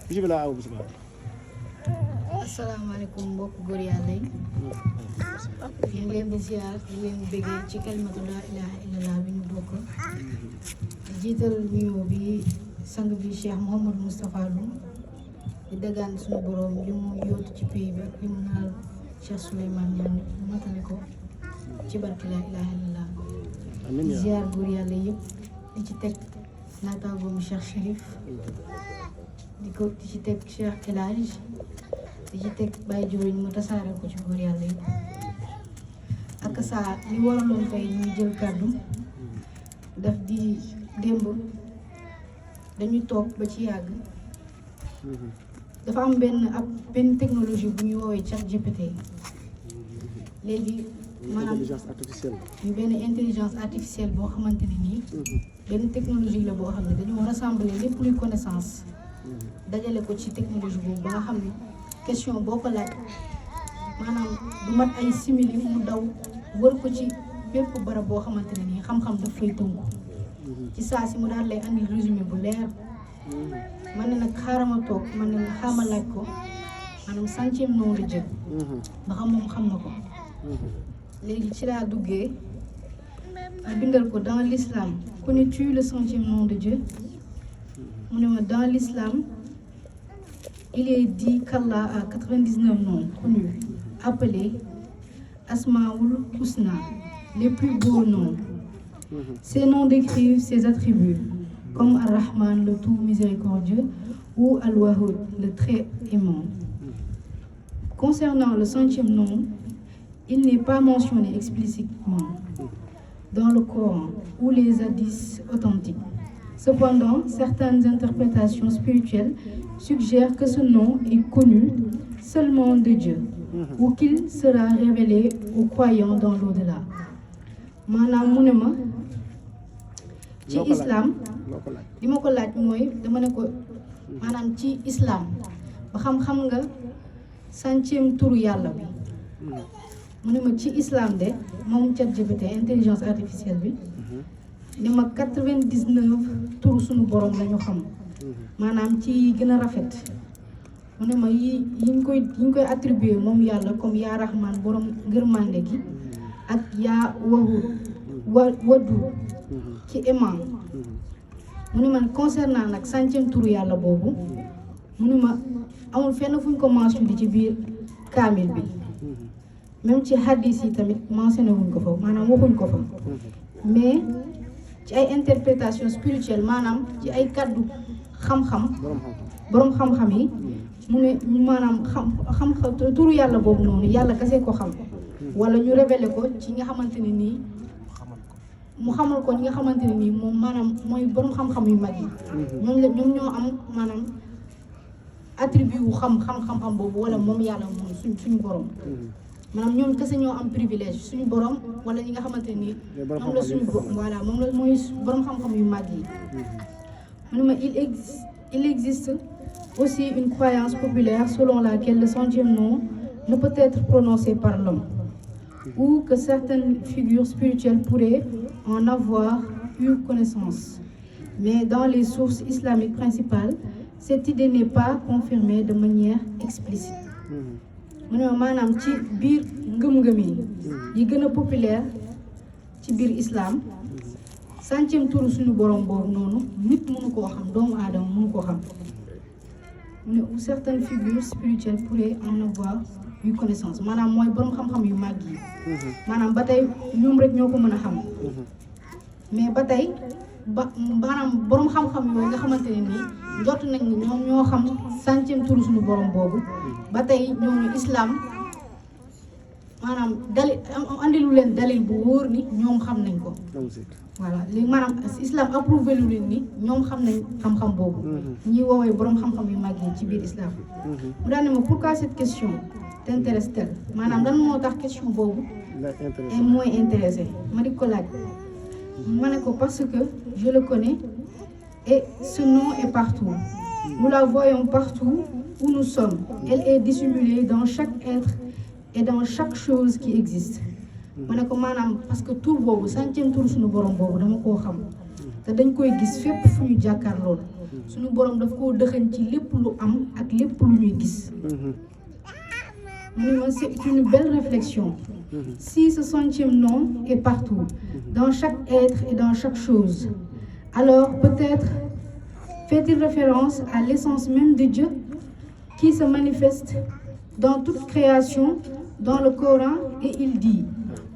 bisimilah aw bisimilah. asalaamaaleykum mbokk góor yàlla yi ñu ngi leen di ziar di leen bëggee ci kalimatu laa ilaaha illallah bi ñu bokk di jiital nuyoo bi sang bi Cheikh Mouhamadou Moustapha Loum di dagaan suñu borom li mu yóotu ci pays bi li mu naal Cheikh Souleymane Niane matali ko ci barke laa ilaaha illallah di ziar góor yàlla yëpp di ci teg naataangoom Cheikh Chérif di ci teg Cheikh El Hadj di ci teg bàyyi juriñ mu tasaare ko ci góor yàlla yi ak saa li waraloon tey ñuy jël kàddu daf di démb dañuy toog ba ci yàgg dafa am benn technologie bu ñuy woowee ChatGPT léegi maanaam benn intelligence artificielle boo xamante ne nii benn technologie la boo xam ne dañoo rassembler lépp luy connaissance dajale ko ci technologie boobu ba nga xam ne question boo ko laaj maanaam du mat ay simili mu daw wër ko ci bépp barab boo xamante ne nii xam-xam daf fay tënku ci saa si mu daal lay andi résumé bu leer man ne nag xaarama toog man ne xaama laaj ko maanaam 100e nom de Dieu ba xam moom xam na ko léegi ci laa duggee ma bindal ko dans l'islam connais-tu le 100e nom de Dieu mu ne ma dans l'islam il est dit qu'Allah a 99 noms connus, appelés Asmaoul Husna, les plus beaux noms. Ces noms décrivent ses attributs, comme Ar-Rahman, le tout miséricordieux, ou Al-Wahud, le très aimant. Concernant le 100e nom, il n'est pas mentionné explicitement dans le Coran ou les hadiths authentiques. Cependant, certaines interprétations spirituelles suggèrent que ce nom est connu seulement de Dieu ou qu'il sera révélé aux croyants dans l'au-delà. maanaam mu ne ma ci islam li ma ko laaj mooy dama ne ko maanaam ci islam ba xam nga 100e turu yàlla bi mu ne ma ci islam de moom ChatGPT intelligence artificielle bi ni ma 99 turu suñu borom lañu xam maanaam ci gën a rafet mu ne ma yi ñu koy attribuer moom yàlla comme yaa rahman borom ngërmande gi ak yaa wadu ci aimant mu ne man concernant nag 100e turu yàlla boobu mu ne ma amul fenn fu ñu ko mentionné ci biir kaamil bi même ci hadis yi tamit mentionné wuñ ko fa maanaam waxuñ ko fa mais ci ay interprétation spirituelle maanaam ci ay kàddu xam-xam boroom xam-xam yi mu ne maanaam xam turu yàlla boobu noonu yàlla kese ko xam wala ñu révélé ko ci nga xamante ne nii mu xamal ko ñi nga xamante ne nii moom maanaam mooy boroom xam-xam yu mag yi ñoom ñoo am maanaam attribut wu xam-xam boobu wala moom yàlla moom suñu borom maanaam ñoom kese ñoo am privilège suñu borom wala ñi nga xamante ne nii moom la suñu voilà moom la mooy boroom xam-xam yu mag yi mu ne ma il existe aussi une croyance populaire selon laquelle le 100e nom ne peut être prononcé par l'homme ou que certaines figures spirituelles pourraient en avoir eu connaissance. Mais dans les sources islamiques principales, cette idée n'est pas confirmée de manière explicite. mu ne maanaam ci biir ngëm-ngëm yi gën a populaire ci biir islam 100e turu suñu borom boobu noonu nit mënu koo xam doomu aadama mënu koo xam mu ne ou certaines figures spirituelles pourraient en avoir eu connaissance maanaam mooy borom xam-xam yu mag yi maanaam ba tey ñoom rek ñoo ko mën a xam mais ba tey maanaam borom xam-xam yooyu nga xamante ne nii jot nañ ni ñoom ñoo xam 100e turu suñu borom boobu ba tey ñooñu islam maanaam dalil andilu leen dalil bu wóor ni ñoom xam nañ ko voilà léegi maanaam islam approuvé lu leen ni ñoom xam nañ xam-xam boobu ñi woowee borom xam-xam yu mag yi ci biir islam mu daal ne ma pourquoi cette question t'intéresse-t-elle maanaam lan moo tax question boobu est moins intéressé ma di ko laaj ma ne ko parce que je le connais et ce nom est partout nous la voyons partout où nous sommes elle est dissimulée dans chaque être et dans chaque chose qui existe ma ne ko maanaam parce que tur boobu centième tur suñu borom boobu dama koo xam te dañ koy gis fépp fu ñu jàkkaar loolu suñu borom daf koo dëxañ ci lépp lu am ak lépp lu ñuy gis mu ne ma c'est une belle réflexion si ce centième nom est partout dans chaque être et dans chaque chose alors peut-être fait-il référence à l'essence même de Dieu qui se manifeste dans toute création dans le Coran et il dit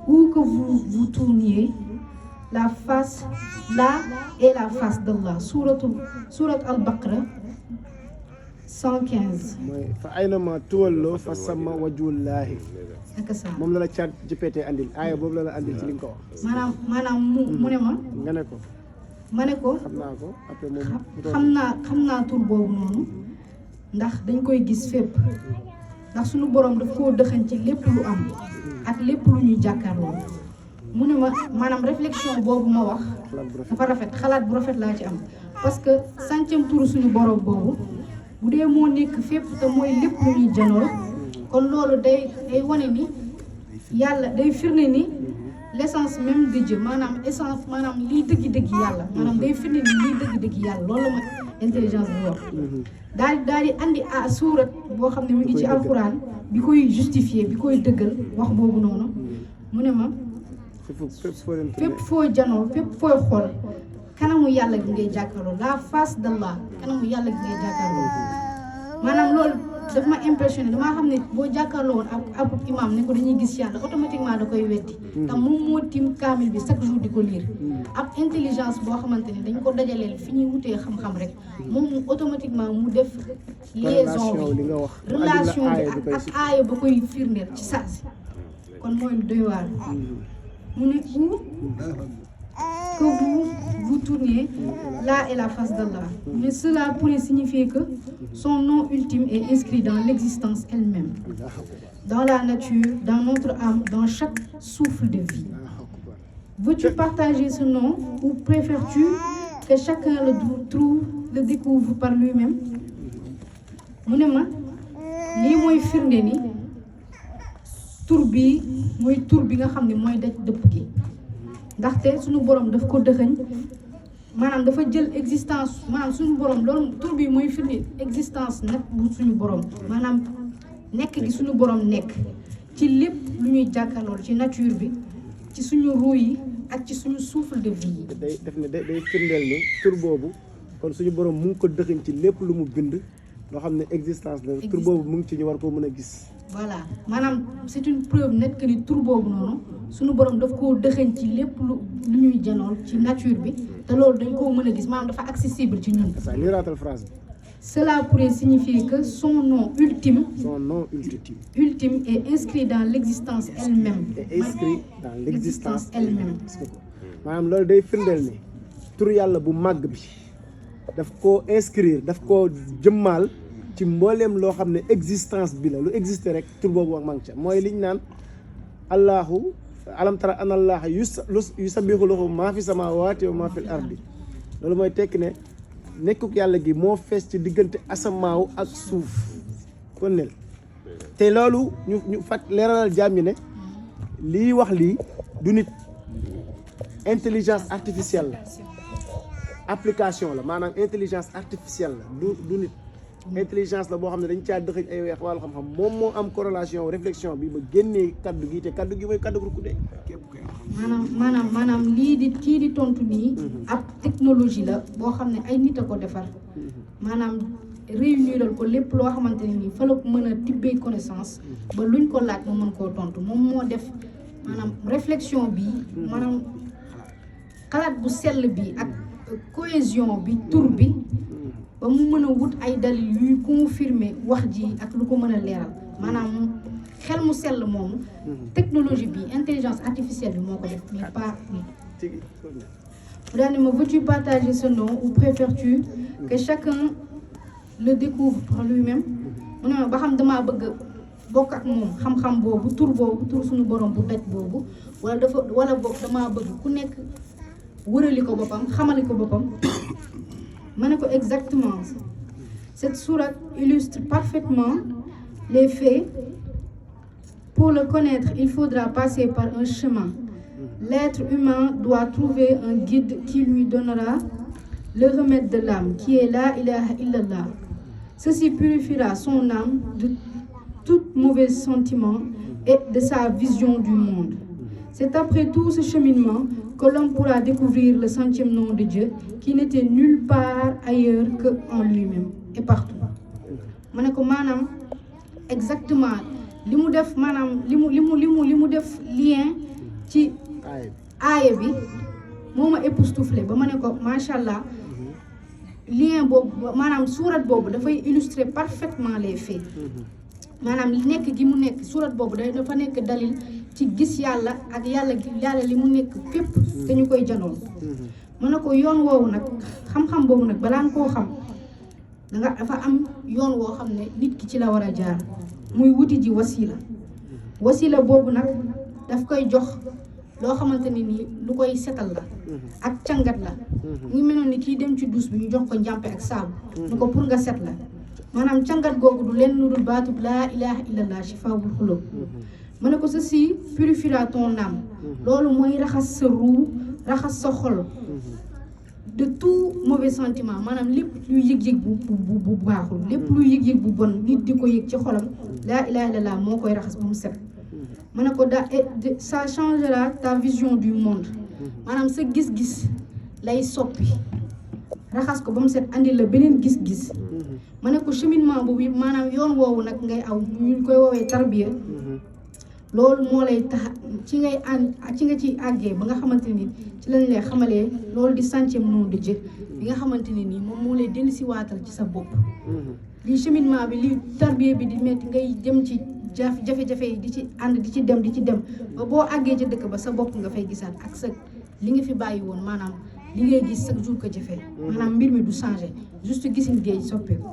où que vous vous tourniez la face là est la face d'Allah sourate al-Baqara 115 mooy fa aynama tuwallu fa sama wajhullahi ak sa moom la chat GPT andil aaya boobu la andil ci li nga ko wax maanaam mu ne ma nga ne ko ma ne ko xam naa ko après moom xam naa tur boobu noonu ndax dañ koy gis fépp ndax suñu borom daf koo dëxañ ci lépp lu am ak lépp lu ñuy jàkkaarloo mu ne ma maanaam réflexion boobu ma wax dafa rafet xalaat bu rafet laa ci am parce que centième tur suñu borom boobu bu dee moo nekk fépp te mooy lépp lu ñuy janoo kon loolu day wane ni yàlla day firnde ni l'essence même de Dieu maanaam essence maanaam lii dëgg-dëgg yàlla maanaam day firnde ni lii dëgg-dëgg yàlla loolu la ma intelligence bi wax daal di andi a suurat boo xam ne mu ngi ci alxuraan bi koy justifier bi koy dëggal wax boobu noonu mu ne ma fépp foo janoo fépp fooy xool kanamu yàlla gi ngay jàkkaarloo la face d'Allah kanamu yàlla gi ngay jàkkaarloo maanaam loolu daf ma impressionné damaa xam ne boo jàkkaarloo woon ab imam ne ko dañuy gis yàlla automatiquement da koy weddi te moom moo tiim kaamil bi chaque jour di ko lire ab intelligence boo xamante ne dañ ko dajaleel fi ñuy wutee xam-xam rek moom mu automatiquement mu def liaison bi relation bi ak aaya ba koy firndeel ci saasi kon mooy lu doy waar mu ne que vous tourniez, là est la face d'Allah. Mais cela pourrait signifier que son nom ultime est inscrit dans l'existence elle-même, dans la nature, dans notre âme, dans chaque souffle de vie. Veux-tu partager ce nom ou préfères-tu que chacun le découvre par lui-même? mu ne ma lii mooy firnde ni tur bi mooy tur bi nga xam ne mooy daj dëpp gi ndaxte suñu borom daf ko dëxëñ maanaam dafa jël existence maanaam suñu borom loolu tur bi mooy firnde existence nag bu suñu borom maanaam nekk gi suñu borom nekk ci lépp lu ñuy jàkkaarlool ci nature bi ci suñu ruu yi ak ci suñu souffle de vie yi. day firndeel ni tur boobu kon suñu borom mu ngi ko dëxëñ ci lépp lu mu bind loo xam ne existence la tur boobu mu ngi ci ñu war koo mën a gis. voilà maanaam c'est une preuve nette que ni tur boobu noonu suñu borom daf koo dëxëñ ci lépp lu ñuy janool ci nature bi te loolu dañ koo mën a gis maanaam dafa accessible ci ñun. ça liraatal phrase bi. Cela pourrait signifier que son nom ultime est inscrit dans l'existence elle-même. maanaam loolu day firndeel ni tur yàlla bu màgg bi daf koo inscrire daf koo jëmmaal ci mbooleem loo xam ne existence bi la lu existé rek tur boobu wax mang ca mooy liñ naan allahu alam tara an allaha yusabbihu lahu maa fi samawati wa maa fil ardi loolu mooy tekki ne nekkuk yàlla gi moo fees ci diggante asamaaw ak suuf kon nel te loolu ñu fat leeralal jaam ñi ne lii wax lii du nit intelligence artificielle la application la maanaam intelligence artificielle la du nit intelligence la boo xam ne dañ caa dëxëñ ay weex wàllu xam-xam moom moo am corrélation réflexion bi ba génnee kaddu gi te kaddu gi mooy kaddu gu de maanaam lii di kii di tontu nii ab technologie la boo xam ne ay nit a ko defar maanaam réuniral ko lépp loo xamante ne nii fa la mën a tibbee connaissance ba luñ ko laaj mu mën koo tontu moom moo def maanaam réflexion bi maanaam xalaat bu sell bi ak cohésion bi tur bi ba mu mën a wut ay dalil yuy confirmer wax ji ak lu ko mën a leeral maanaam xel mu sell moomu technologie bi intelligence artificielle bi moo ko def mais pas nit mu daal ne ma veux-tu partager ce nom ou préfères-tu que chacun le découvre par lui-même mu ne ma ba xam damaa bëgg bokk ak moom xam-xam boobu tur suñu borom bu daj boobu wala bokk damaa bëgg ku nekk wërali ko boppam xamali ko boppam ma ne ko exactement cette sourate illustre parfaitement les faits Pour le connaître, il faudra passer par un chemin. L'être humain doit trouver un guide qui lui donnera le remède de l'âme, qui est la ilaha illallah. Ceci purifiera son âme de tout mauvais sentiment et de sa vision du monde. C'est après tout ce cheminement que l'homme pourra découvrir le centième nom de Dieu, qui n'était nulle part ailleurs qu'en lui-même et partout. Ma ne ko maanaam exactement li mu def maanaam li mu def lien ci aaya bi moo ma époustouflé ba ma ne ko macha allah lien boobu maanaam surat boobu dafay illustrer parfaitement les faits maanaam li nekk gi mu nekk surat boobu dafa nekk dalil ci gis yàlla ak yàlla li mu nekk fépp te ñu koy janoon ma ne ko yoon woowu nag xam-xam boobu nag balaa nga koo xam danga dafa am yoon woo xam ne nit ki ci la war a jaar muy wuti ji wasila boobu nag daf koy jox loo xamante ni nii lu koy setal la ak cangat la ngi meloon ni kii dem ci douche bi ñu jox ko njàmpe ak saabu ni ko pour nga set la maanaam cangat googu du leen lu dul baatub laa ilaha illallah shifaa'ul quluub ma ne ko ceci purifiera ton âme loolu mooy raxas sa ruu raxas sa xol de tout mauvais sentiment maanaam lépp luy yëg-yëg bu baaxul lépp luy yëg-yëg bu bon nit di ko yëg ci xolam laa ilaha illallah moo koy raxas ba mu set ma ne ko ça changera ta vision du monde maanaam sa gis-gis lay soppi raxas ko ba mu set andi la beneen gis-gis ma ne ko cheminement boobu maanaam yoon woowu nag ngay aw ñu koy woowee tarbiya loolu moo lay tax ci nga ci àggee ba nga xamante ni ci lañ lay xamalee loolu di centième nom de Dieu bi nga xamante ne nii moom moo lay dellu si waatal ci sa bopp li cheminement bi li tarbiya bi di metti ngay dem ci jafe-jafe yi di ci ànd di ci dem ba boo àggee ca dëkk ba sa bopp nga fay gisaat ak sa li nga fi bàyyi woon maanaam li ngay gis chaque jour ko jafee maanaam mbir mi du changer juste gisin géej soppeeku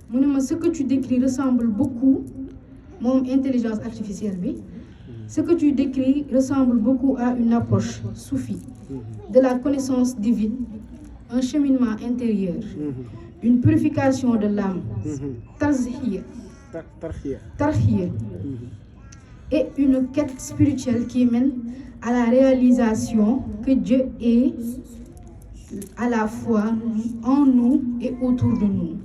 mu ne ma ce que tu décris ressemble beaucoup moom intelligence artificielle bi ce que tu décris ressemble beaucoup à une approche soufie de la connaissance divine, un cheminement intérieur, une purification de l'âme, tarhiya, et une quête spirituelle qui mène à la réalisation que Dieu est à la fois en nous et autour de nous.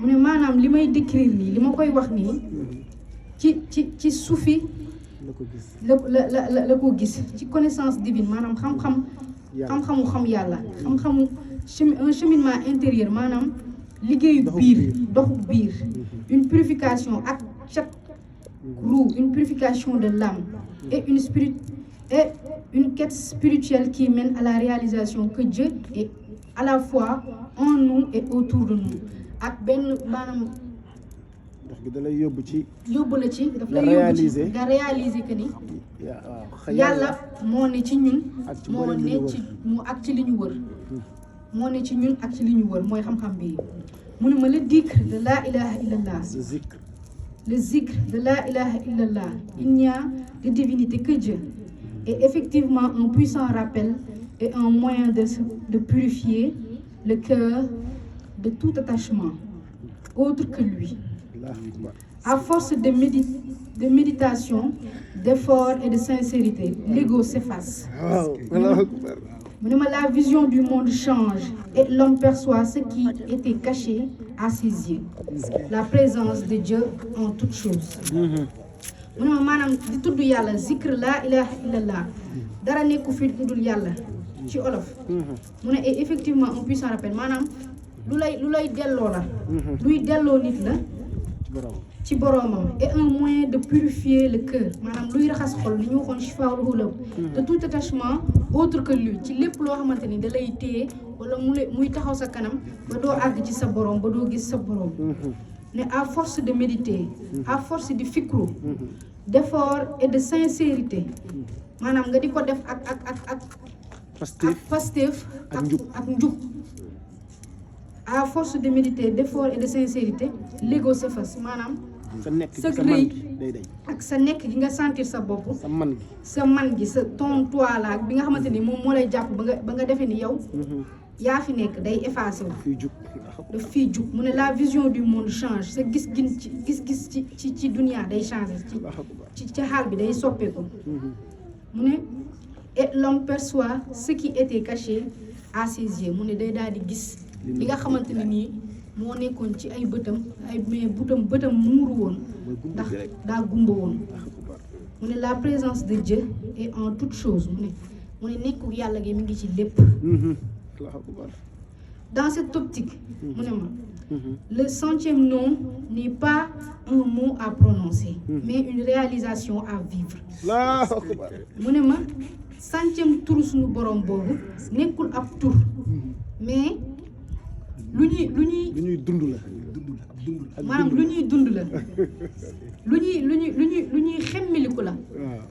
mu ne maanaam li may décrire nii li ma koy wax nii ci suufi la ko gis ci connaissance divine maanaam xam-xamu xam yàlla xam-xamu un cheminement intérieur maanaam liggéeyu biir doxu biir une purification ak chaque roue une purification de l'âme et une quête spirituelle qui mène à la réalisation que Dieu est à la fois en nous et autour de nous ak benn maanaam ndax gi da lay yóbbu la ci daf lay yóbbu ci nga réaliser que ni yàlla moo ne ci ñun moo ne ci mu ak ci li ñu wër moo ne ci ñun ak ci li ñu wër mooy xam-xam bi mu ne ma le dhikr de la ilaha illallah le zikr de la ilaha illallah il n'y a de divinité que Dieu est effectivement un puissant rappel et un moyen de purifier le cœur de tout attachement autre que lui. À force de méditation, d'effort et de sincérité, l'ego s'efface. La vision du monde change et l'homme perçoit ce qui était caché à ses yeux. La présence de Dieu en toutes choses. maanaam di tudd yàlla zikr laa ilaha illallah dara nekku fi tuddul yàlla ci olof. mu ne et effectivement un puissant rappel maanaam lu lay delloo la. luy delloo nit la. ci boroomam et un moyen de purifier le cœur maanaam luy raxas xol li ñu waxoon shifaa'ul quluub de tout attachement autre que lui ci lépp loo xamante ni da lay téye wala muy taxaw sa kanam ba doo àgg ci sa boroom ba doo gis sa boroom. ne à force de méditer à force de fikru d'effort et de sincérité maanaam nga di ko def ak Pastef ak njub à force de méditer d'effort et de sincérité l'ego s'efface maanaam sa rëy ak sa nekk gi nga sentir sa bopp sa man gi sa ton toi la bi nga xamante ni moom moo lay jàpp ba nga defee ni yow yaa fi nekk day effacé wu fii jug daf fii jug mu ne la vision du monde change sa gis-gis ci dunia day changé ci xaal bi day soppeeku mu ne et l'homme perçoit ce qui était caché à ses yeux mu ne day daal di gis li nga xamante ne nii moo nekkoon ci ay bëtam mais bëtam muuru woon ndax daa gumba woon mu ne la présence de Dieu est en toute chose mu ne nekku yàlla gi mi ngi ci lépp dans cette optique mu ne ma le 100e nom n'est pas un mot à prononcer mais une réalisation à vivre mu ne ma 100e turu suñu borom boobu nekkul ab tur mais lu ñuy dund la maanaam lu ñuy dund la lu ñuy xemmeliku la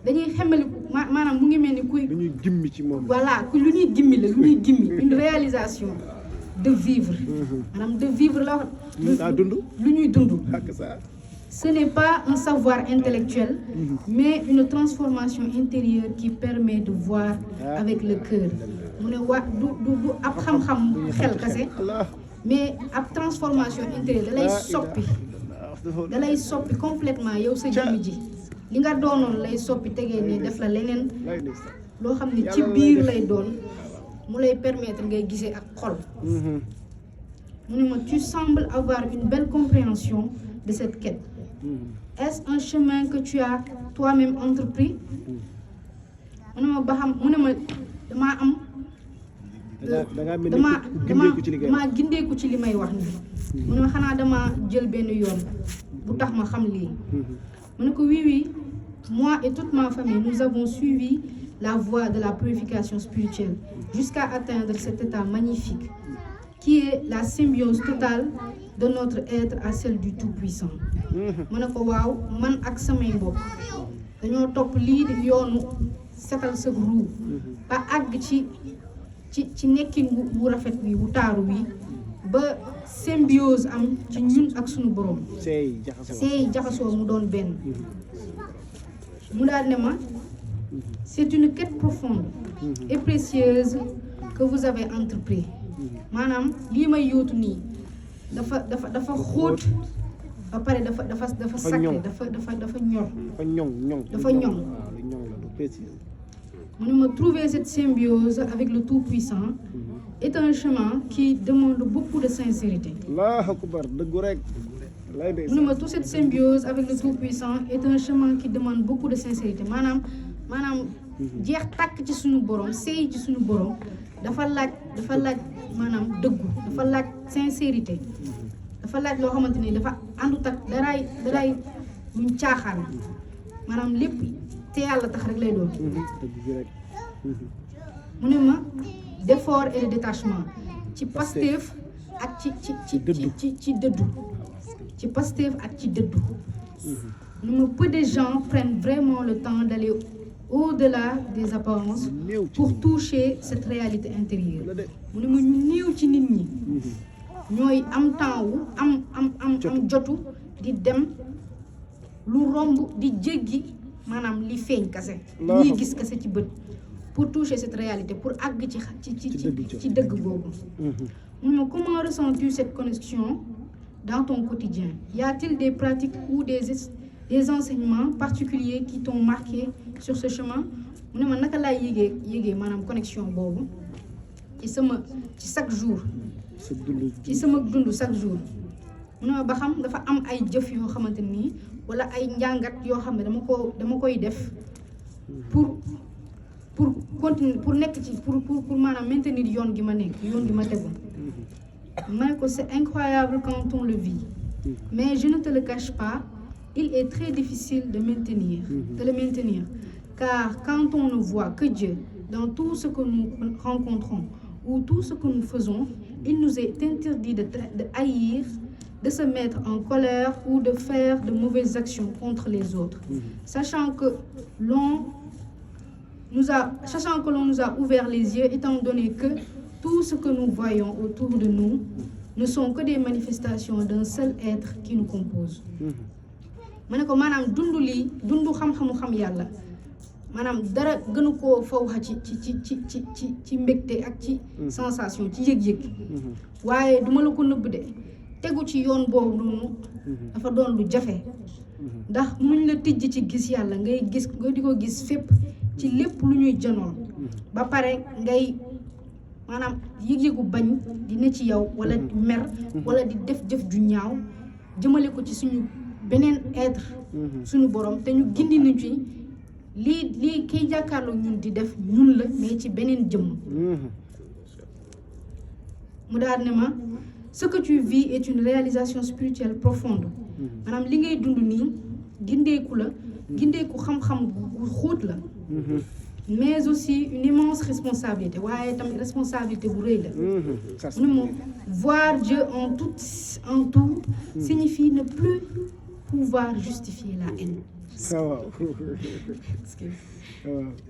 dañuy xemmeliku maanaam mu ngi mel ni kuy lu ñuy gimmi ci moom voilà ku lu ñuy gimmi la lu ñuy gimmi une réalisation de vivre maanaam de vivre la lu ñuy dund ce n'est pas un savoir intellectuel mais une transformation intérieure qui permet de voir avec le cœur mu ne du ab xam-xam xel kese mais ab transformation intérieure da lay soppi complètement yow sa jëmm ji li nga doonoon lay soppi tegee nii def la leneen loo xam ne ci biir lay doon mu lay permettre ngay gisee ak xol mu ne ma tu sembles avoir une belle compréhension de cette quête est-ce un chemin que tu as toi-même entrepris mu ne ma ba xam mu ne ma damaa am damaa gindeeku ci li may wax ni mu ne ma xanaa damaa jël benn yoon bu tax ma xam lii mu ne ko oui moi et toute ma famille nous avons suivi la voie de la purification spirituelle jusqu'à atteindre cet état magnifique qui est la symbiose totale de notre être à celle du Tout-Puissant mu ne ko waaw man ak samay mbokk dañoo topp lii di yoonu setal sa ruu ba àgg ci nekkin wu rafet wi wu taaru wi ba symbiose am ci ñun ak suñu borom seey jaxasoo mu doon benn mu daal ne ma c'est une quête profonde et précieuse que vous avez entrepris maanaam lii may yóotu nii dafa xóot ba pare dafa sacré dafa ñor dafa ñoŋ mu ne ma trouver cette symbiose avec le Tout-Puissant est un chemin qui demande beaucoup de sincérité mu ne ma toute cette symbiose avec le Tout-Puissant est un chemin qui demande beaucoup de sincérité maanaam jeex tàkk ci suñu borom seey ci suñu borom dafa laaj maanaam dëggu dafa laaj sincérité dafa laaj loo xamante ni dafa àndut ak daraay luñ caaxaan maanaam lépp te yàlla tax rek lay doon mu ne ma d'effort et de détachement ci Pastef ak ci dëddu ci Pastef ak ci dëddu mu ne ma peu de gens prennent vraiment le temps d'aller au-delà des apparences pour toucher cette réalité intérieure mu ne ma ñu néew ci nit ñi ñooy am temps wu am jotu di dem lu romb di jéggi maanaam li feeñ kase li gis kase ci bët pour toucher cette réalité pour àgg ci dëgg boobu mu ne ma comment ressens-tu cette connexion dans ton quotidien y a-t-il des pratiques ou des enseignements particuliers qui t'ont marqué sur ce chemin mu ne ma naka laay yégee maanaam connexion boobu ci chaque jour ci sama dund chaque jour mu ne ma ba xam dafa am ay jëf yoo xamante nii wala ay njàngat yoo xam ne dama koy def pour continuer pour nekk ci pour maanaam maintenir yoon gi ma tegu ma ne ko c'est incroyable quand on le vit mais je ne te le cache pas il est très difficile de le maintenir car quand on ne voit que Dieu dans tout ce que nous rencontrons ou tout ce que nous faisons il nous est interdit de haïr de se mettre en colère ou de faire de mauvaises actions contre les autres sachant que l'on nous a ouvert les yeux étant donné que tout ce que nous voyons autour de nous ne sont que des manifestations d'un seul être qui nous compose ma ne ko maanaam dund xam-xamu xam yàlla maanaam dara gënu koo fawxa ci mbégte ak ci sensation ci yëg-yëg waaye duma la ko nëbb de tegu ci yoon boobu noonu dafa doon lu jafe ndax muñ la tijj ci gis yàlla ngay di ko gis fépp ci lépp lu ñuy janoon ba pare ngay maanaam yëg-yëgu bañ di ne ci yow wala mer wala di def jëf ju ñaaw jëmale ko ci suñu beneen être suñu borom te ñu gindi nañu ci lii kiy jàkkaarloo ñun di def ñun la mais ci beneen jëmm mu daal ne ma ce que tu vis est une réalisation spirituelle profonde maanaam li ngay dund nii gindeeku xam-xam bu xóot la mais aussi une immense responsabilité waaye tamit responsabilité bu rëy la mu ne moom voir Dieu en tout signifie ne plus pouvoir justifier la haine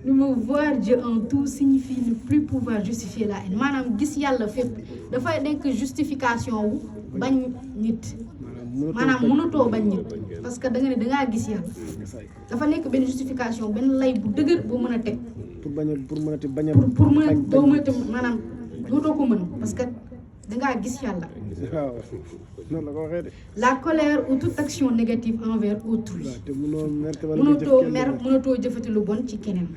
lu ma voir Dieu en tout signifie ne plus pouvoir justifier la haine maanaam gis yàlla fépp dafay nekk justification wu bañ nit maanaam mënatoo bañ nit parce que da nga ne dangaa gis yàlla dafa nekk benn justification benn lay bu dëgër boo mën a teg pour mën a maanaam dootoo ko mën parce que dangaa gis yàlla la colère ou toute action négative envers autrui mënatoo jëfati lu bon ci keneen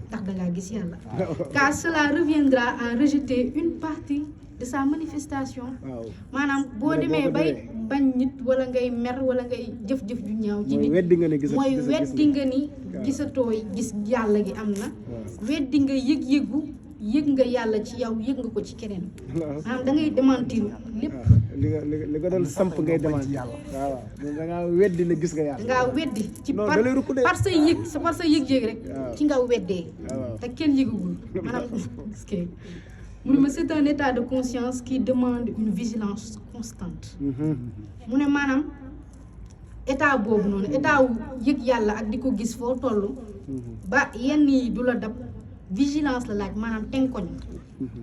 ndax dangaa gis yàlla car cela reviendra à rejeter une partie de sa manifestation maanaam boo demee bay bañ nit wala ngay mer wala ngay jëf-jëf ju ñaaw ci nit mooy weddi nga ni gisatoo gis yàlla gi am na weddi nga yëg nga yàlla ci yow yëg nga ko ci keneen maanaam da ngay démentir lépp li nga doon samp ngay démentir yàlla waaw da ngaa weddi ne gis nga yàlla da ngaa weddi ci par sa yëg rek ci nga weddee te kenn yëgagul maanaam mu ne ma c'est un état de conscience qui demande une vigilance constante mu ne maanaam état boobu noonu état wu yëg yàlla ak di ko gis foo toll ba yenn yi du la dab vigilance la laaj maanaam tenkoñ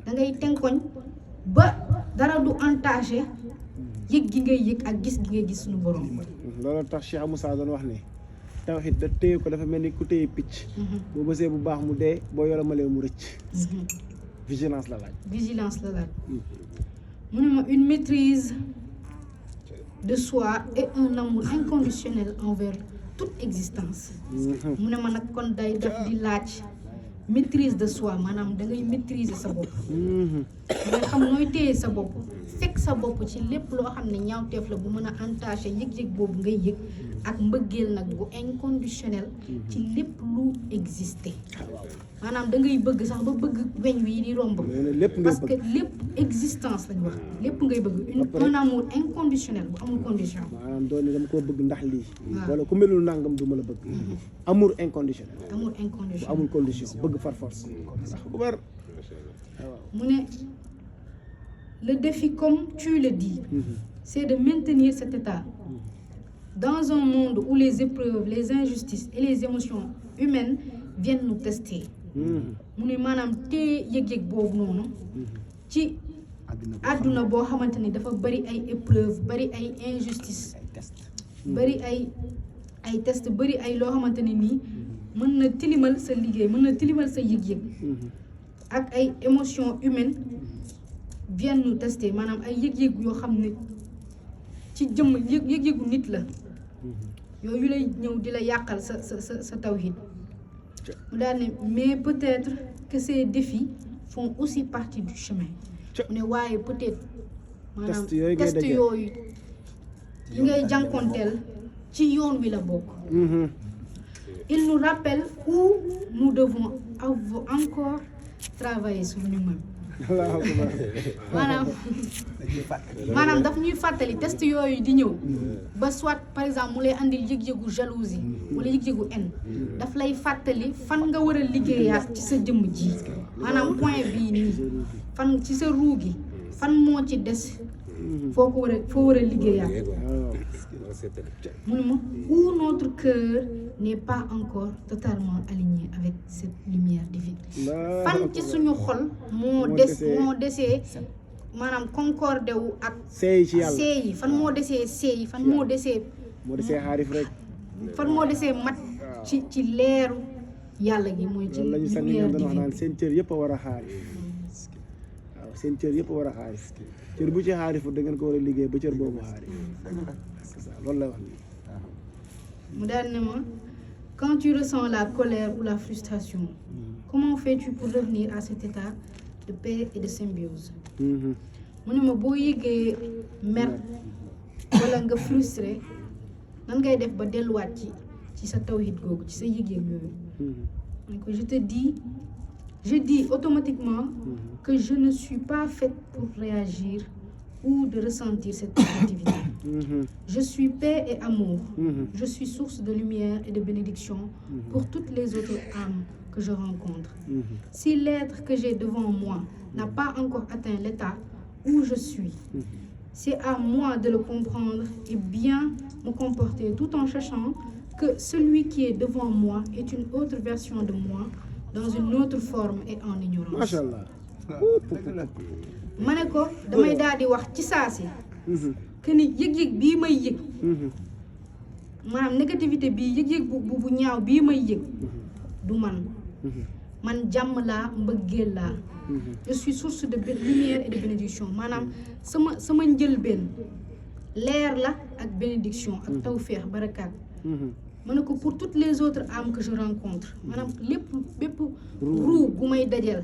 da ngay tenkoñ ba dara du entaché yëg gi ngay yëg ak gis gi ngay gis suñu borom loolu tax Cheikh Moussa doon wax ne tawhid da téye ko dafa mel ni ku téye picc boo bësee bu baax mu dee boo yoromalee mu rëcc vigilance la laaj mu ne ma une maîtrise de soi et un amour inconditionnel envers toute existence mu ne ma nag kon day daf di laaj maîtrise de soi maanaam da ngay maîtriser sa bopp ngay xam nooy téye sa bopp fekk sa bopp ci lépp loo xam ne ñaawteef la bu mën a entaché yëg-yëg boobu ngay yëg ak mbëggeel nag bu inconditionnel ci lépp lu existé maanaam da ngay bëgg sax ba bëgg weñ wi di romb parce que lépp existence lañ wax lépp ngay bëgg un amour inconditionnel bu amul condition maanaam doon dama koo bëgg ndax lii wala ku melul nangam du ma la bëgg amour inconditionnel bu amul condition bëgg par force mu ne le défi comme tu le dis c'est de maintenir cet état dans un monde où les épreuves les injustices et les émotions humaines viennent nous tester mu ne maanaam tee yëg-yëg boobu noonu ci àdduna boo xamante ni dafa bari ay épreuve bari ay injustice bari ay test bari ay loo xamante ni nii mën na tilimal sa liggéey mën na tilimal sa yëg-yëg ak ay émotions humaines viennent nous tester maanaam ay yëg-yëg yoo xam ne ci jëmm yëg-yëgu nit la yooyu lay ñëw di la yàqal sa tawhid mu daal ne mais peut-être que ces défis font aussi partie du chemin mu ne waaye peut-être maanaam test yooyu yi ngay jànkonteel ci yoon wi la bokk il nous rappelle où nous devons encore travailler sur nous-mêmes maanaam daf ñuy fàttali test yooyu di ñëw ba soit par exemple mu lay andil yëg-yëgu jalousie wala yëg-yëgu haine daf lay fàttali fan nga war a liggéeyaat ci sa jëmm ji maanaam point bii nii fan ci sa ruu gi fan moo ci des foo war a liggéeyaat mu ne ma où notre cœur n'est pas encore totalement aligné avec cette lumière divine fan ci suñu xol moo desee maanaam concordé wu ak seey yi fan moo desee seey yi fan moo desee xaarif rek fan moo desee mat ci leeru yàlla gi mooy ci loolu la ñu sànni lumière ñoom doon wax divine naan seen cër yëpp a war a xaari waaw seen cër yëpp a war a xaari cër bu ci xaari fu da ngeen ko war a liggéey ba cër boobu xaari c'est ça loolu lay wax nii mu daal ne ma quand tu ressens la colère ou la frustration comment fais-tu pour revenir à cet état de paix et de symbiose mu ne ma boo yëgee mer wala nga frustré nan ngay def ba delluwaat ci sa tawhid googu ci sa yëg-yëg yooyu donc je dis automatiquement que je ne suis pas faite pour réagir ou de ressentir cette activité. Je suis paix et amour. Je suis source de lumière et de bénédiction pour toutes les autres âmes que je rencontre. Si l'être que j'ai devant moi n'a pas encore atteint l'état où je suis, c'est à moi de le comprendre et bien me comporter tout en sachant que celui qui est devant moi est une autre version de moi dans une autre forme et en ignorance. macha allah ma ne ko damay daal di wax ci saasi que ni yëg-yëg bii may yëg maanaam négativité bii yëg-yëg bu ñaaw bii may yëg du man jàmm laa mbëggeel laa je suis source de lumière et de bénédiction maanaam sama njëlbeen leer la ak bénédiction ak tawféex barakaat ma ne ko pour toutes les autres âmes que je rencontre maanaam bépp ruu bu may dajal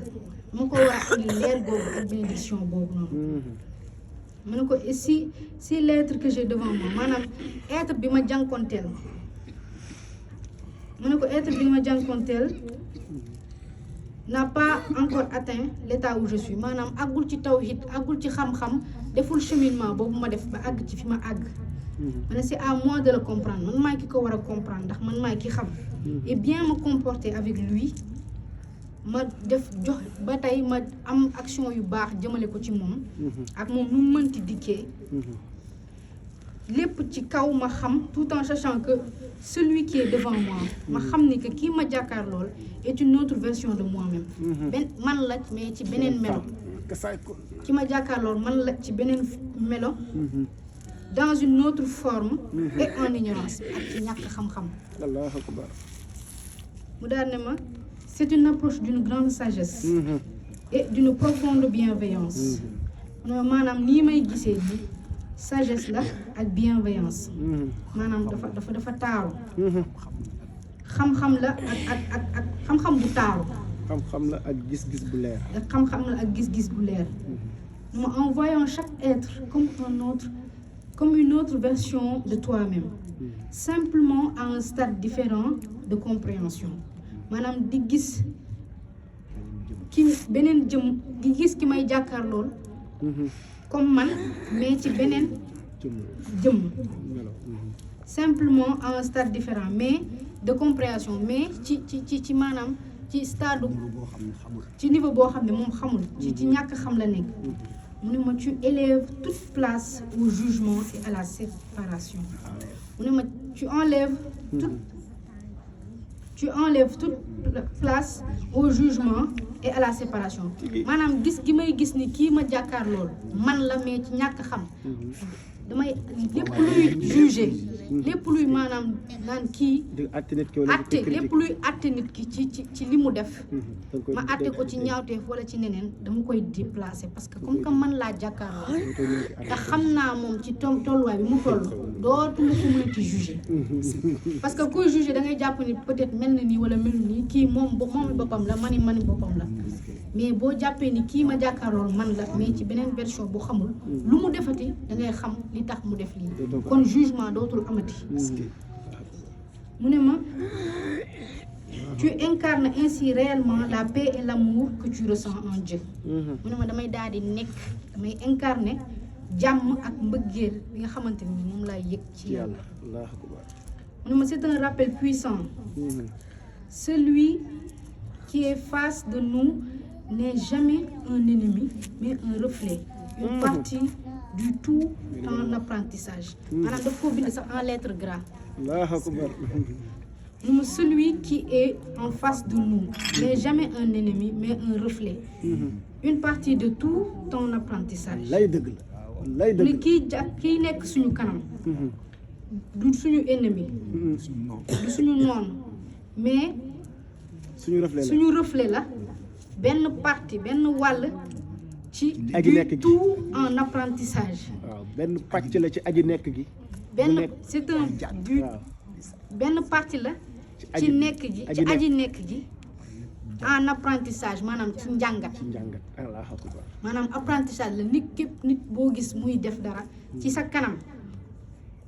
ma ko war a indi leer googu ak bénédiction boobu noonu ma ne ko et si l'être que j'ai devant moi maanaam être bi ma jànkonteel ma ne ko être bi ma jànkonteel n'a pas encore atteint l'état où je suis maanaam àggul ci tawhid àggul ci xam-xam deful cheminement boobu ma def ba àgg ci fi ma àgg ma ne c'est à moi de le comprendre man maay ki ko war a comprendre ndax man maay ki xam et bien me comporter avec lui ma def jox ba tey ma am action yu baax jëmale ko ci moom ak moom nu mu mënti dikkee lépp ci kaw ma xam tout en sachant que celui qui est devant moi ma xam ni que kii ma jàkkaar lool est une autre version de moi-même man la mais ci beneen melo ki ma jàkkaar lool man la ci beneen melo dans une autre forme et en ignorance ak ci ñàkk xam-xam allahu akbar mu daal ne ma c'est une approche d'une grande sagesse et d'une profonde bienveillance maanaam nii may gisee bi sagesse la ak bienveillance maanaam dafa taaru xam-xam la ak xam-xam bu taaru xam-xam la ak gis-gis bu leer ak xam-xam la ak gis-gis bu leer en voyant chaque être comme une autre version de toi-même simplement à un stade différent de compréhension maanaam di gis ki beneen di gis ki may jàkkaar lool comme man mais ci beneen jëm simplement à un stade différent mais de compréhension mais ci maanaam ci stade ci niveau boo xam ne moom xamul ci ñàkk xam la nekk mu ne ma tu élèves toute place au jugement et à la séparation mu ne ma tu enlèves toute place au jugement et à la séparation maanaam gis gi may gis ni kii ma jàkkaar lool man la mais ci ñàkk xam damay lépp luy juger lépp luy maanaam naan kii atte lépp luy atte nit ki ci li mu def ma atte ko ci ñaawteef wala ci neneen dama koy déplacer parce que comme que man laa jàkkaarloo te xam naa moom ci tolluwaay bi mu toll dootuma ko mën ci juger parce que kuy juger da ngay jàpp ni peut-être mel na nii wala melu nii kii moom boppam la mani boppam la mais boo jàppee ni kii ma jàkkaarlool man la mais ci beneen version bu xamul lu mu defati da ngay xam li tax mu def lii kon jugement dootul amati mu ne ma tu incarnes ainsi réellement la paix et l'amour que tu ressens en Dieu mu ne ma damay daal di damay incarner jàmm ak mbëggeel bi nga xamante ni moom laay yëg ci yàlla mu ne ma c'est un rappel puissant celui qui est face de nous n'est jamais un ennemi mais un reflet une partie du tout en apprentissage maanaam daf ko bind sax en lettres gras Allahu akbar celui qui est en face de nous n'est jamais un ennemi mais un reflet une partie de tout ton apprentissage lay dëgg ni kii nekk suñu kanam du suñu ennemi du suñu noon mais suñu reflet la benn partie benn wàll ci aji nekk du gi. tout en apprentissage waaw benn pàcc la ci aji nekk gi. benn c'est un but waaw benn partie la aji- ci nekk gi aji ci aji nekk gi en apprentissage maanaam ci njàngat ci njàngat Allahu akbar. maanaam apprentissage la nit boo gis muy def dara ci sa kanam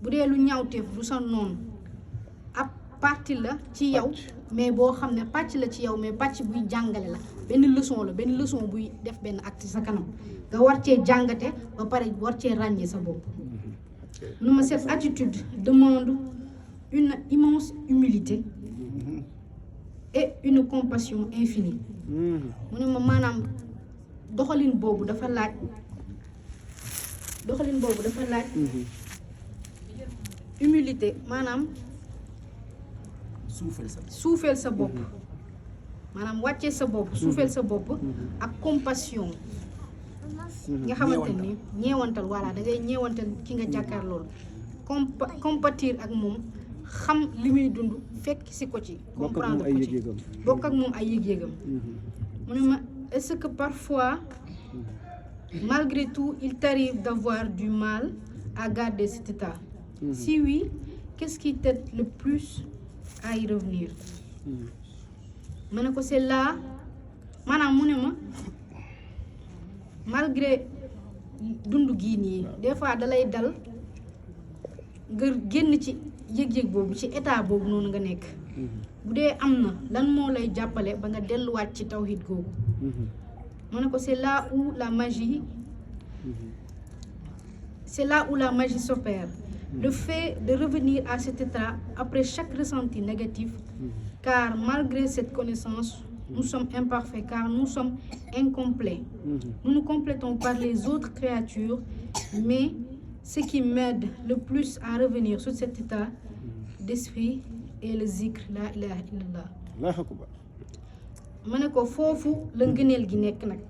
bu dee lu ñaawteef du sa noonu ab partie la ci yow mais boo xam ne pàcc la ci yow mais pàcc buy jàngale la benn leçon buy def benn acte sa kanam nga war cee jàngate ba pare war cee ràññee sa bopp nu ma cette attitude demande une immense humilité et une compassion infinie mu ne ma maanaam doxalin boobu dafa laaj humilité maanaam suufeel sa bopp maanaam wàccee sa bopp suufeel sa bopp ak compassion nga xamante ni ñeewantal voilà da ngay ñeewantal ki nga jàkkaar loolu compatir ak moom xam li muy dund fekk si ko ci comprendre ko ci bokk ak moom ay yëg-yëgam mu ne ma est-ce que parfois malgré tout il t'arrive d'avoir du mal à garder cet état si oui qu'est-ce qui t'aide le plus à y revenir ma ne ko c'est là maanaam mu ne ma malgré dund gii nii des fois dalay dal nga génn ci yëg-yëg boobu ci état boobu noonu nga nekk bu dee am na lan moo lay jàppale ba nga delluwaat ci tawhid googu ma ne ko c'est là où la magie s'opère le fait de revenir à cet état après chaque ressenti négatif car malgré cette connaissance nous sommes imparfaits car nous sommes incomplets nous nous complétons par les autres créatures mais ce qui m'aide le plus à revenir sur cet état d'esprit est le zikr la ilaha illallah Allahu akbar. ma ne ko foofu la ngëneel gi nekk nag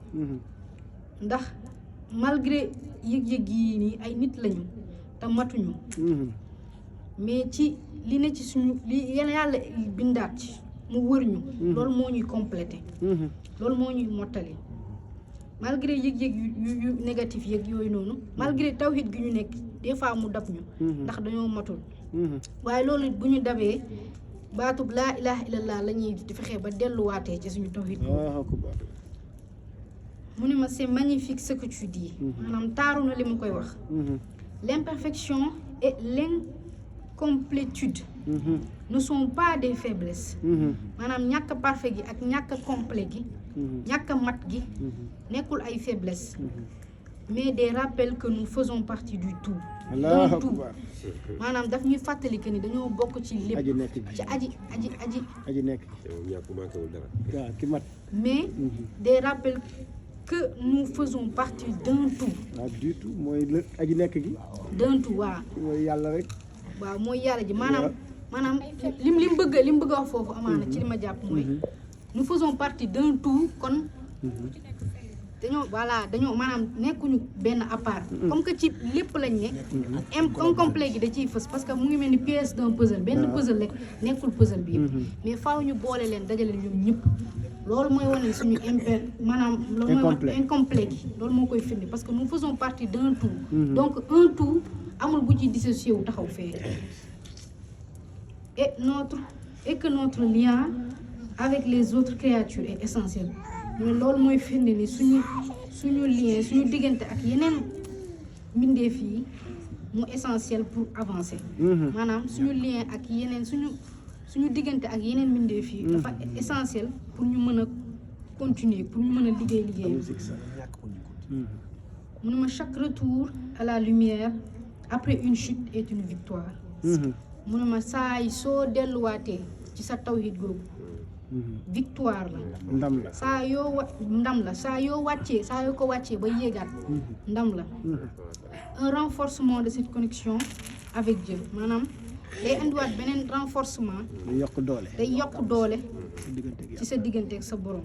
ndax malgré yëg-yëg yi nii ay nit lañu te matuñu mais ci li ne ci suñu li yàlla bindaat ci mu wër ñu loolu moo ñuy complété loolu moo ñuy mottali malgré yëg-yëg yu négatif yëg yooyu noonu malgré tawhid gi ñu nekk des fois mu dab ñu ndax dañoo matul waaye loolu bu ñu dabee baatub laa ilaha illallah la ñuy di fexe ba delluwaatee ci suñu tawhid mu ne ma c'est magnifique ce que tu dis maanaam taaru na li ma koy wax l'imperfection et l'incomplétude ne sont pas des faiblesses maanaam ñàkk parfait gi ak ñàkk complet gi ñàkk mat gi nekkul ay faiblesse mais des rappels que nous faisons partie du tout Allahu tout akbar. maanaam daf ñuy fàttali que ni dañoo bokk ci lépp aji nekk gi. ci aji nekk gi. waaw ki mat. mais des rappels que nous faisons partie d'un tout waaw du tout mooy la aji nekk gi. d'un tout waaw mooy yàlla rek. waaw mooy yàlla ji maanaam lim bëgg a wax foofu amaana ci li ma jàpp mooy nous faisons partie d'un tout kon dañoo maanaam nekkuñu benn à part comme que ci lépp lañ ne incomplet gi da ciy fës parce que mu ngi mel ni pièce d'un puzzle benn puzzle rek nekkul puzzle bi yëpp mais faaw ñu boole leen dajale ñoom ñëpp loolu mooy wane suñu loolu mooy wane incomplet gi loolu moo koy firnde parce que nous faisons partie d'un tout donc un tout amul bu ci dissocié wu taxaw fee et que notre lien avec les autres créatures est essentiel mais loolu mooy firnde ni suñu lien suñu diggante ak yeneen mbindeef yi mu essentiel pour avancer maanaam suñu lien ak yeneen suñu diggante ak yeneen mbindeef yi dafa essentiel pour ñu mën a continuer pour ñu mën a liggéey mu ne ma chaque retour à la lumière après une chute est une victoire mu ne ma saa yi soo delluwaatee ci sa tawhid googu victoire la ndam la saa yoo ko wàccee ba yéegaat ndam la un renforcement de cette connexion avec Dieu maanaam day indiwaat beneen renforcement day yokk doole ci sa diggante ak sa borom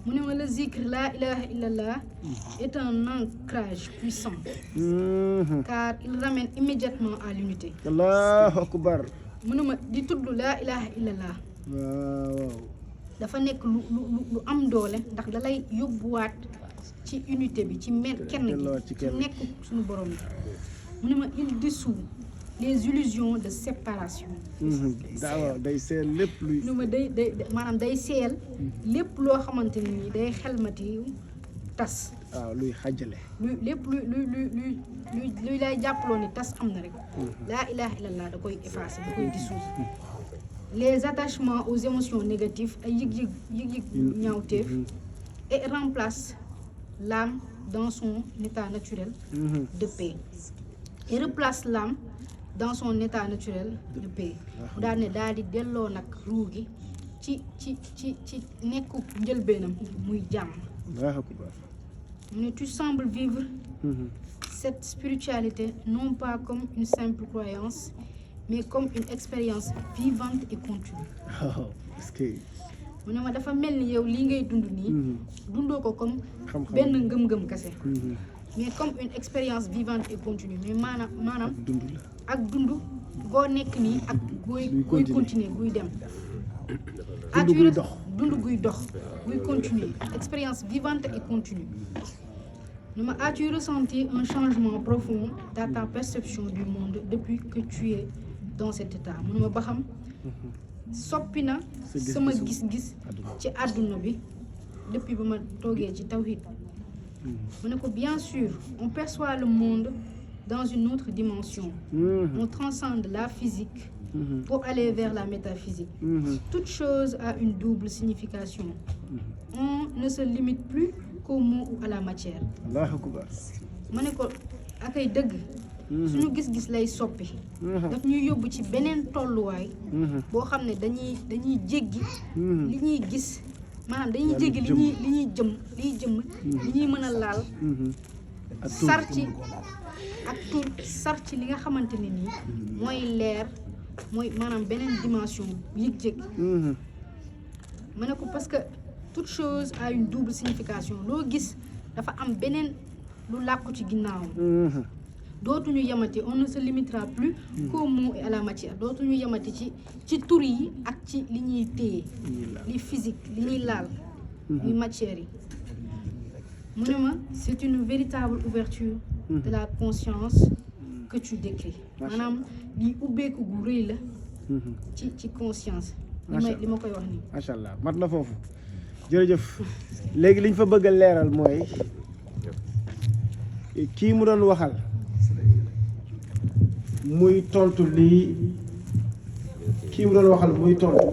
mu ne ma le zikr la ilaha illallah est un ancrage puissant car il ramène immédiatement à l'unité. Allahu akbar. mu ne ma di tudd la ilaha illallah waaw dafa nekk lu am doole ndax da lay yóbbuwaat ci unité bi ci kenn gi ci nekk suñu borom bi mu ne ma il dissout les illusions de séparation. daaw day seel lépp luy. nu ma day maanaam day seel lépp loo xamante ne nii day xelmati tas. waaw luy xàjjale. lépp luy lay jàppaloo ni tas am na rek. laa ilaha illallah da koy effacer da koy dissoudre. les attachements aux émotions négatives ay yëg ñaawteef et remplace l'âme dans son état naturel de paix et replace l'âme dans son état naturel de paix mu daal ne daal di delloo nag ruu gi ci nekku njëlbeenam muy jàmm. mu ne tu sembles vivre cette spiritualité non pas comme une simple croyance mais comme une expérience vivante et continue. mu ne ma dafa mel ni yow lii ngay dund nii dundoo ko comme benn ngëm-ngëm kese mais comme une expérience vivante et continue mais maanaam ak dund goo nekk nii ak guy continuer guy dem dund guy dox guy continuer expérience vivante et continue. ne ma as-tu ressenti un changement profond dans ta perception du monde depuis que tu es dans cet état mu ne ma ba xam soppi na sama gis-gis ci àdduna bi depuis ba ma toogee ci tawhid mu ne ko bien sûr on perçoit le monde dans une autre dimension on transcende la physique pour aller vers la métaphysique toute chose a une double signification on ne se limite plus qu'aux mots ou à la matière. Allahu akbar. ma ne ko akay dëgg suñu gis-gis lay soppi daf ñuy yóbbu ci beneen tolluwaay boo xam ne dañuy jéggi li ñuy gis maanaam dañuy jéggi li ñuy mën a laal sar ci ak tur sar ci li nga xamante ne nii mooy leer mooy maanaam beneen dimension yëg-yëg ma ne ko parce que toute chose a une double signification loo gis dafa am beneen lu làkku ci ginnaawam dootuñu yamati on ne se limitera plus qu'aux mots et à la matière dootuñu yamati ci tur yi ak ci li ñuy téye li physique li ñuy laal li matière yi mu ne ma c'est une véritable ouverture de la conscience que tu décris maanaam li ubbeeku gu rëy la ci conscience li ma koy wax nii macha allah mat na foofu jërëjëf léegi liñ fa bëgg a leeral mooy kii mu doon waxal muy tontu lii kii mu doon waxal muy tontu